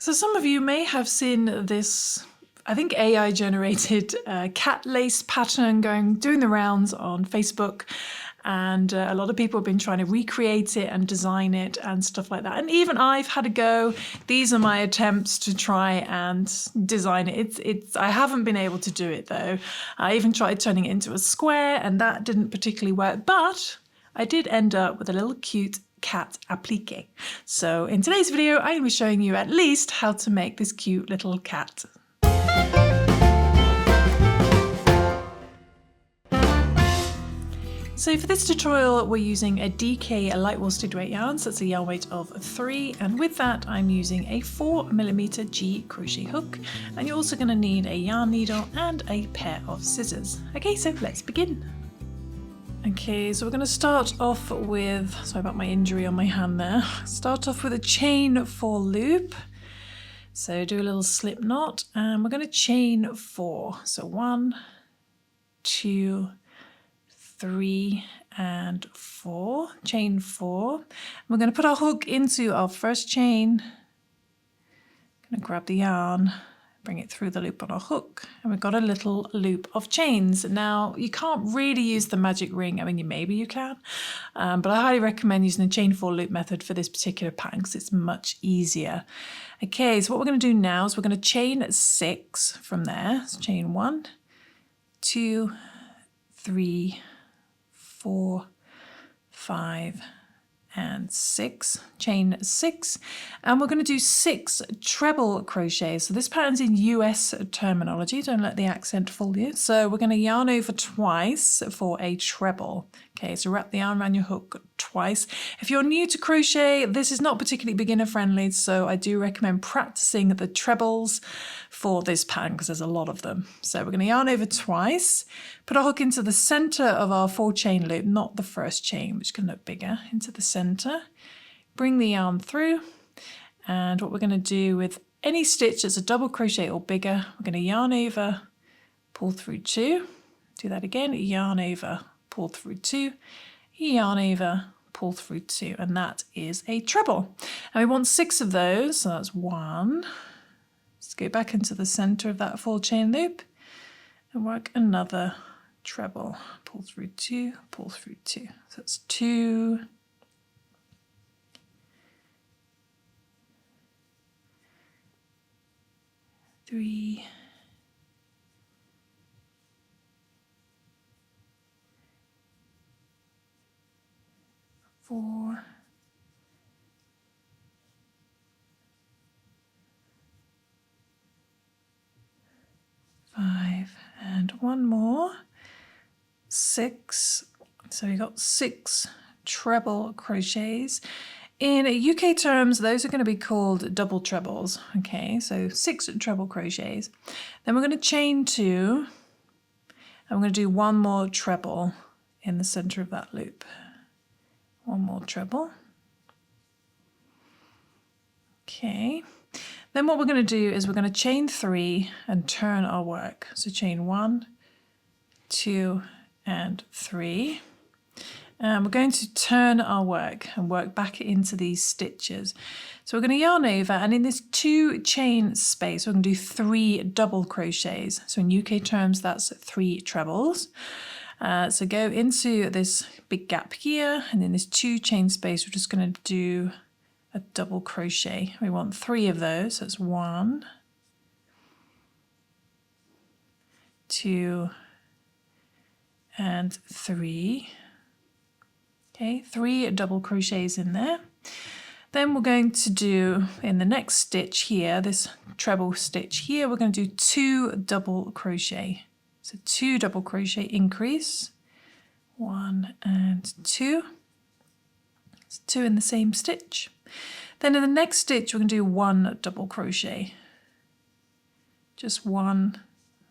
So some of you may have seen this, I think AI generated cat lace pattern doing the rounds on Facebook, and a lot of people have been trying to recreate it and design it and stuff like that. And even I've had a go. These are my attempts to try and design it. I haven't been able to do it though. I even tried turning it into a square and that didn't particularly work, but I did end up with a little cute cat applique. So in today's video, I'm going to be showing you at least how to make this cute little cat. So for this tutorial, we're using a DK light worsted weight yarn, so it's a yarn weight of 3, and with that I'm using a 4mm G crochet hook, and you're also going to need a yarn needle and a pair of scissors. Okay, so let's begin. Okay, so we're going to start off with, sorry about my injury on my hand there, start off with a chain 4 loop. So do a little slip knot and we're going to chain 4. So 1, 2, 3 and 4, chain 4. We're going to put our hook into our first chain. Going to grab the yarn, bring it through the loop on our hook, and we've got a little loop of chains. Now you can't really use the magic ring, I mean maybe you can, but I highly recommend using the chain 4 loop method for this particular pattern because it's much easier. Okay, so what we're going to do now is we're going to chain 6 from there. So chain 1, 2, 3, 4, 5 and 6, chain 6, and we're going to do 6 treble crochets. So this pattern's in US terminology, don't let the accent fool you. So we're going to yarn over twice for a treble. Okay, so wrap the yarn around your hook twice. If you're new to crochet, this is not particularly beginner friendly, so I do recommend practicing the trebles for this pattern because there's a lot of them. So we're going to yarn over twice, put our hook into the center of our 4 chain loop, not the first chain, which can look bigger, into the center. Bring the yarn through, and what we're going to do with any stitch that's a double crochet or bigger, we're going to yarn over, pull through 2, do that again, yarn over, pull through 2, yarn over, pull through 2, and that is a treble. And we want 6 of those, so that's 1. Let's go back into the center of that 4 chain loop and work another treble. Pull through 2, pull through 2. So that's 2, 3, 4, 5, and one more, 6. So we got 6 treble crochets. In UK terms, those are going to be called double trebles. Okay, so 6 treble crochets. Then we're going to chain 2, and we're going to do 1 more treble in the center of that loop. 1 more treble. Okay. Then what we're going to do is we're going to chain 3 and turn our work. So chain 1, 2, and 3. And we're going to turn our work and work back into these stitches. So we're going to yarn over, and in this 2 chain space, we're going to do 3 double crochets. So in UK terms, that's 3 trebles. So go into this big gap here, and in this 2 chain space, we're just going to do a double crochet. We want 3 of those. So it's 1, 2, and 3. Okay, 3 double crochets in there. Then we're going to do in the next stitch here, this treble stitch here, we're going to do 2 double crochet. So 2 double crochet increase, 1 and 2. It's 2 in the same stitch. Then in the next stitch, we're going to do 1 double crochet. Just 1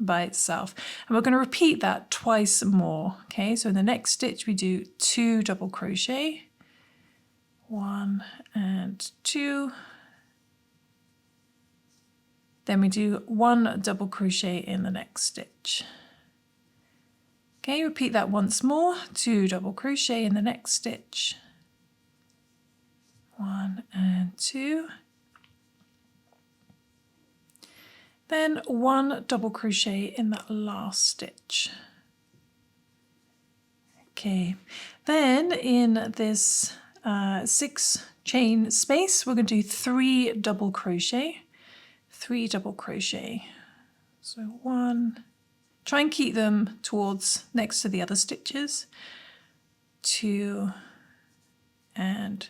by itself. And we're going to repeat that twice more. Okay, so in the next stitch, we do 2 double crochet, 1 and 2. Then we do 1 double crochet in the next stitch. Okay, repeat that once more, 2 double crochet in the next stitch, 1 and 2. Then 1 double crochet in that last stitch. Okay, then in this 6 chain space, we're going to do 3 double crochet, 3 double crochet. So 1, try and keep them towards next to the other stitches, 2 and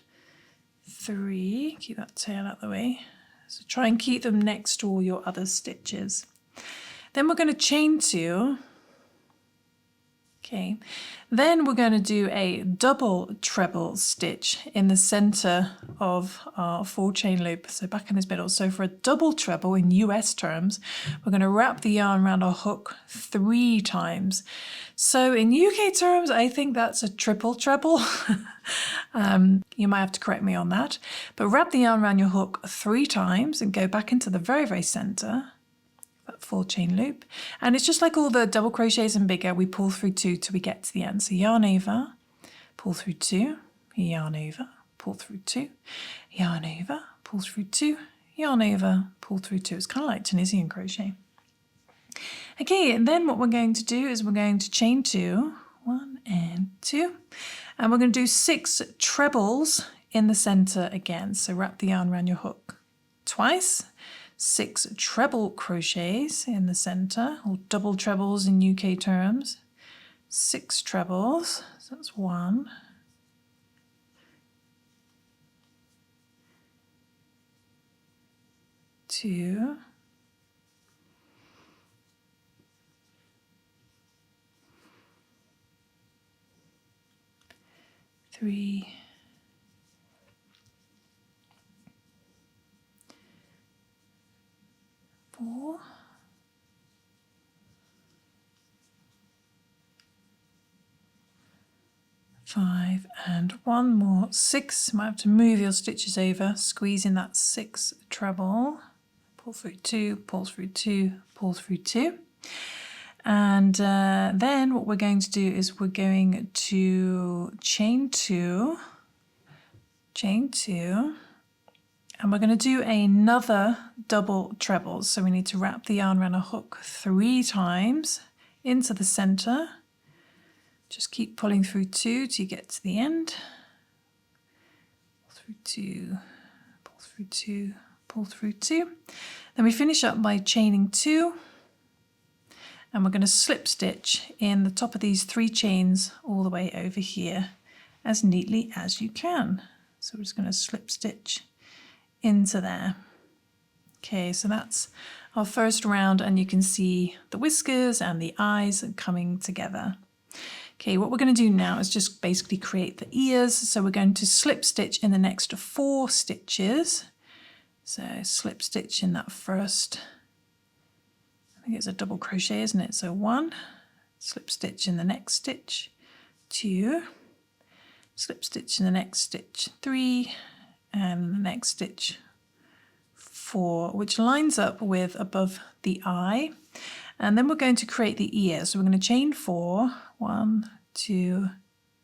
3, keep that tail out the way. So try and keep them next to all your other stitches. Then we're going to chain 2. Okay, then we're going to do a double treble stitch in the center of our 4 chain loop, so back in this middle. So for a double treble in US terms, we're going to wrap the yarn around our hook 3 times. So in UK terms, I think that's a triple treble. You might have to correct me on that, but wrap the yarn around your hook 3 times and go back into the very, very center. 4 chain loop, and it's just like all the double crochets and bigger, we pull through 2 till we get to the end. So yarn over, pull through 2, yarn over, pull through 2, yarn over, pull through 2, yarn over, pull through 2. It's kind of like Tunisian crochet. Okay, and then what we're going to do is we're going to chain 2, 1 and 2, and we're going to do 6 trebles in the center again. So wrap the yarn around your hook twice, 6 treble crochets in the center, or double trebles in UK terms. 6 trebles, so that's 1, 2, 3, 4, 5, and 1 more, 6. You might have to move your stitches over, squeeze in that 6 treble, pull through 2, pull through 2, pull through 2. And then what we're going to do is we're going to chain 2, and we're going to do another double treble. So we need to wrap the yarn around a hook 3 times into the center. Just keep pulling through 2 till you get to the end. Pull through 2, pull through 2, pull through 2. Then we finish up by chaining 2, and we're going to slip stitch in the top of these 3 chains all the way over here as neatly as you can. So we're just going to slip stitch into there. Okay, so that's our first round, and you can see the whiskers and the eyes coming together. Okay, what we're going to do now is just basically create the ears. So we're going to slip stitch in the next 4 stitches. So slip stitch in that first, I think it's a double crochet, isn't it? So 1, slip stitch in the next stitch, 2, slip stitch in the next stitch, 3, and the next stitch 4, which lines up with above the eye. And then we're going to create the ear. So we're going to chain 4, 1, 2,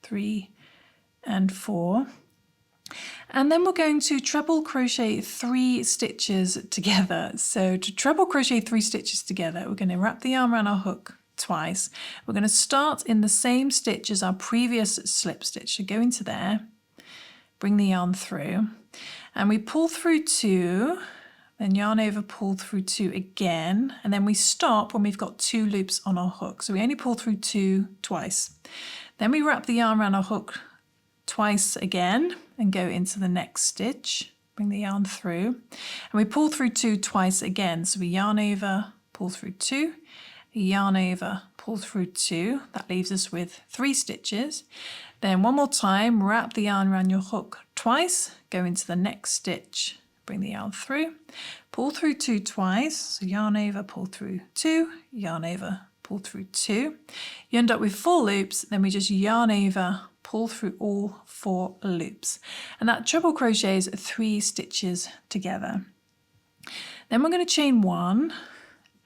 3, and 4. And then we're going to treble crochet 3 stitches together. So to treble crochet 3 stitches together, we're going to wrap the yarn around our hook twice. We're going to start in the same stitch as our previous slip stitch. So go into there, bring the yarn through, and we pull through 2, then yarn over, pull through 2 again, and then we stop when we've got 2 loops on our hook. So we only pull through 2 twice. Then we wrap the yarn around our hook twice again and go into the next stitch, bring the yarn through, and we pull through 2 twice again. So we yarn over, pull through 2, yarn over, pull through 2. That leaves us with 3 stitches. Then one more time, wrap the yarn around your hook twice, go into the next stitch, bring the yarn through, pull through 2 twice, so yarn over, pull through 2, yarn over, pull through 2. You end up with 4 loops, then we just yarn over, pull through all 4 loops. And that treble crochets 3 stitches together. Then we're going to chain 1,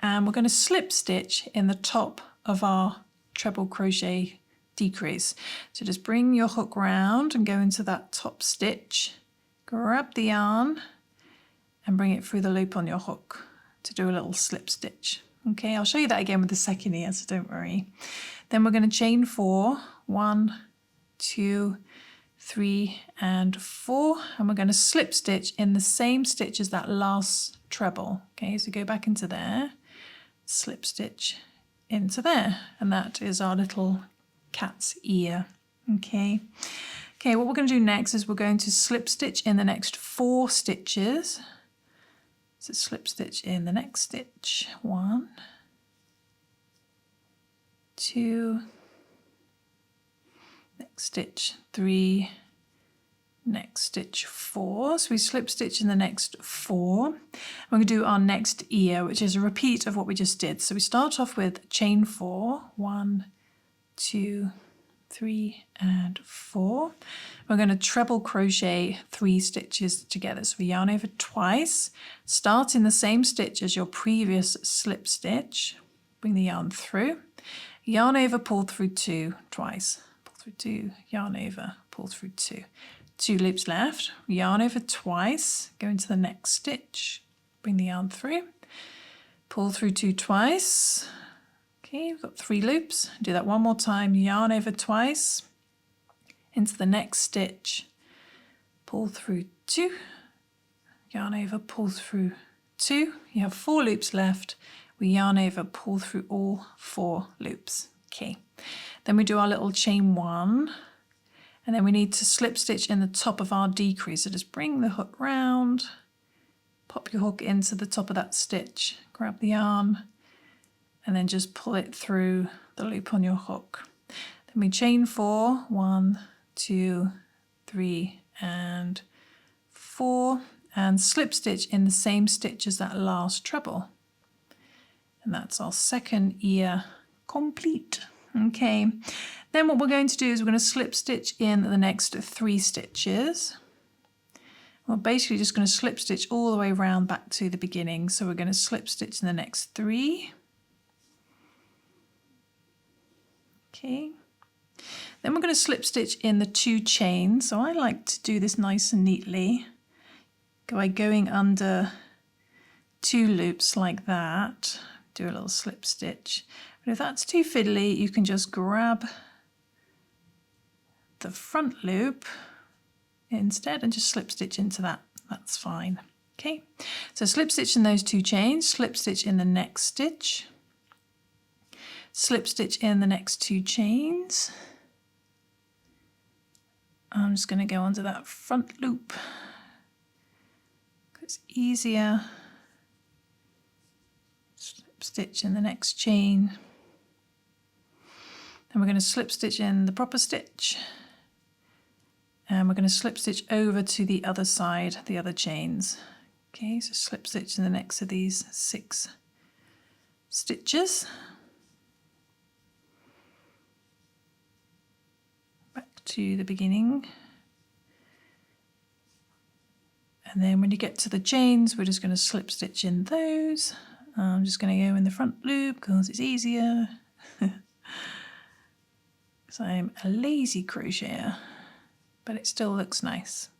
and we're going to slip stitch in the top of our treble crochet decrease. So just bring your hook round and go into that top stitch, grab the yarn and bring it through the loop on your hook. to do a little slip stitch. Okay, I'll show you that again with the second ear, so don't worry. Then we're going to chain 4, 1, 2, 3 and 4, and we're going to slip stitch in the same stitch as that last treble. Okay, so go back into there, slip stitch into there, and that is our little cat's ear. Okay. Okay, what we're going to do next is we're going to slip stitch in the next 4 stitches. So slip stitch in the next stitch, 1, 2, next stitch 3, next stitch 4. So we slip stitch in the next 4. We're going to do our next ear, which is a repeat of what we just did. So we start off with chain 4, 1, 2, 3 and 4. We're going to treble crochet 3 stitches together. So we yarn over twice, start in the same stitch as your previous slip stitch, bring the yarn through, yarn over, pull through 2 twice, pull through 2, yarn over, pull through 2. 2 loops left, yarn over twice, go into the next stitch, bring the yarn through, pull through 2 twice. Okay, we've got 3 loops. Do that one more time, yarn over twice, into the next stitch, pull through 2, yarn over, pull through 2. You have 4 loops left. We yarn over, pull through all 4 loops. Okay, then we do our little chain 1, and then we need to slip stitch in the top of our decrease. So just bring the hook round, pop your hook into the top of that stitch, grab the yarn, and then just pull it through the loop on your hook. Then we chain 4, 1, 2, 3 and 4, and slip stitch in the same stitch as that last treble. And that's our second ear complete. Okay, then what we're going to do is we're going to slip stitch in the next 3 stitches. We're basically just going to slip stitch all the way around back to the beginning. So we're going to slip stitch in the next 3. Okay, then we're going to slip stitch in the 2 chains. So I like to do this nice and neatly by going under 2 loops like that, do a little slip stitch. But if that's too fiddly, you can just grab the front loop instead and just slip stitch into that. That's fine. Okay, so slip stitch in those 2 chains, slip stitch in the next stitch, slip stitch in the next 2 chains. I'm just going to go onto that front loop. It's easier. Slip stitch in the next chain. Then we're going to slip stitch in the proper stitch. And we're going to slip stitch over to the other side, the other chains. Okay, so slip stitch in the next of these 6 stitches. To the beginning, and then when you get to the chains, we're just going to slip stitch in those. I'm just going to go in the front loop because it's easier, because I'm a lazy crocheter, but it still looks nice,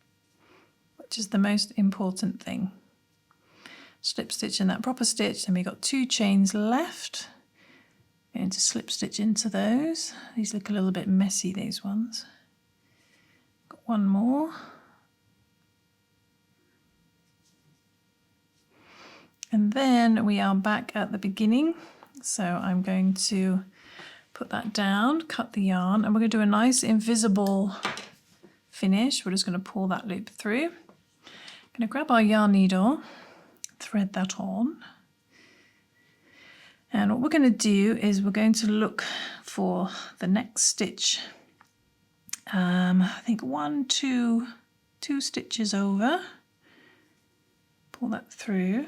which is the most important thing. Slip stitch in that proper stitch, and we've got 2 chains left. Going to slip stitch into those. These look a little bit messy, these ones. Got 1 more. And then we are back at the beginning. So I'm going to put that down, cut the yarn, and we're going to do a nice invisible finish. We're just going to pull that loop through. I'm going to grab our yarn needle, thread that on. And what we're going to do is we're going to look for the next stitch. I think 1, 2 stitches over. Pull that through.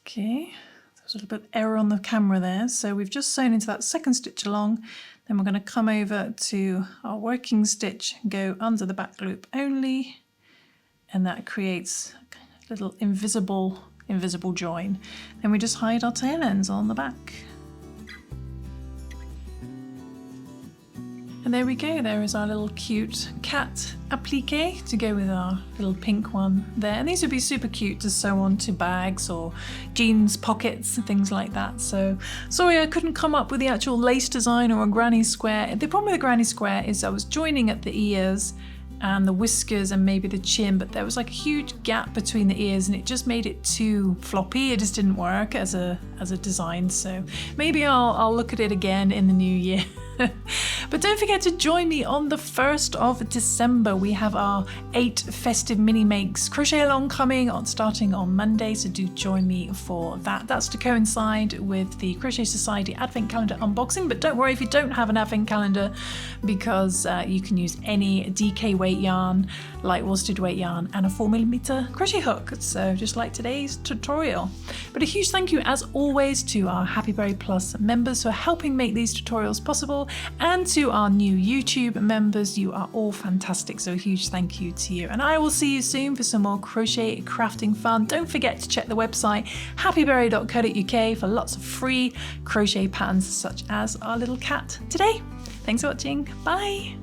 Okay, there's a little bit of error on the camera there. So we've just sewn into that second stitch along. Then we're going to come over to our working stitch, go under the back loop only, and that creates a little invisible join. Then we just hide our tail ends on the back. And there we go, there is our little cute cat applique to go with our little pink one there. And these would be super cute to sew onto bags or jeans pockets and things like that. So sorry I couldn't come up with the actual lace design or a granny square. The problem with the granny square is I was joining at the ears and the whiskers and maybe the chin, but there was like a huge gap between the ears and it just made it too floppy. It just didn't work as a design. So maybe I'll look at it again in the new year. But don't forget to join me on the 1st of December. We have our 8 festive mini makes crochet along coming on starting on Monday, so do join me for that. That's to coincide with the Crochet Society Advent Calendar unboxing, but don't worry if you don't have an Advent Calendar, because you can use any DK weight yarn, light worsted weight yarn, and a 4mm crochet hook, so just like today's tutorial. But a huge thank you as always to our HappyBerry Plus members for helping make these tutorials possible, and to our new YouTube members. You are all fantastic, so a huge thank you to you. And I will see you soon for some more crochet crafting fun. Don't forget to check the website happyberry.co.uk for lots of free crochet patterns such as our little cat today. Thanks for watching. Bye.